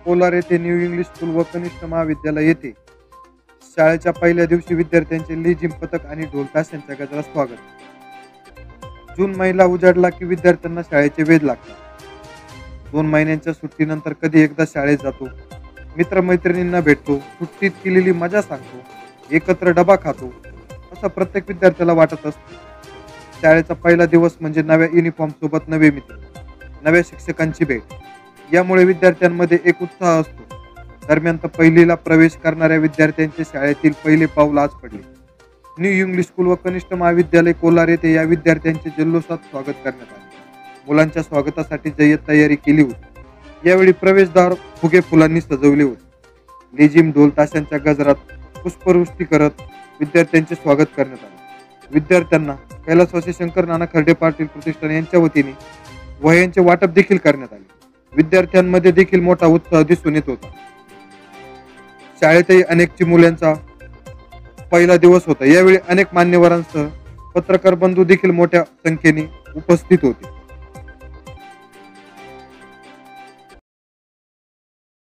कोलार येथे new English school व कनिष्ठ महाविद्यालय येथे शाळेच्या पहिल्या दिवशी विद्यार्थ्यांचे लेझिम पथक आणि ढोल ताशांच्या गजरात स्वागत। जून महिना उजाडला की विद्यार्थ्यांना शाळेचे वेध लागतात। 2 महिन्यांच्या सुट्टीनंतर कधी एकदा शाळेत जातो, मित्रमैत्रिणींना भेटतो, सुट्टीत केलेली मजा सांगतो, एकत्र डबा खातो, असं प्रत्येक विद्यार्थ्याला वाटत असतं। शाळेचा पहिला दिवस म्हणजे नव्या युनिफॉर्म सोबत नवे मित्र, नव्या शिक्षकांची भेट, यामुळे विद्यार्थ्यांमध्ये एक उत्साह असतो। दरम्यान पहिलीला प्रवेश करणाऱ्या विद्यार्थ्यांचे शाळेतील पहिले पाऊल आज पडले। न्यू इंग्लिश स्कूल व कनिष्ठ महाविद्यालय कोलार येथे या विद्यार्थ्यांचे जल्लोषात स्वागत करण्यात आले। मुलांच्या स्वागतासाठी जय्यत तयारी केली होती। यावेळी प्रवेशद्वार फुगे फुलांनी सजवले होते। लेझिम ढोल ताशांच्या गजरात पुष्पवृष्टी करत विद्यार्थ्यांचे स्वागत करण्यात आले। विद्यार्थ्यांना कैलासवासी शंकर नाना खर्डे पाटील प्रतिष्ठान यांच्या वतीने वह्यांचे वाटप देखील करण्यात आले। विद्यार्थ्यांमध्ये देखील मोठा उत्साह दिसून येत होता। शाळेतही अनेक मुलांचा पहिला दिवस होता। यावेळी अनेक मान्यवरांसह पत्रकार बंधू देखील मोठ्या संख्येने उपस्थित होते।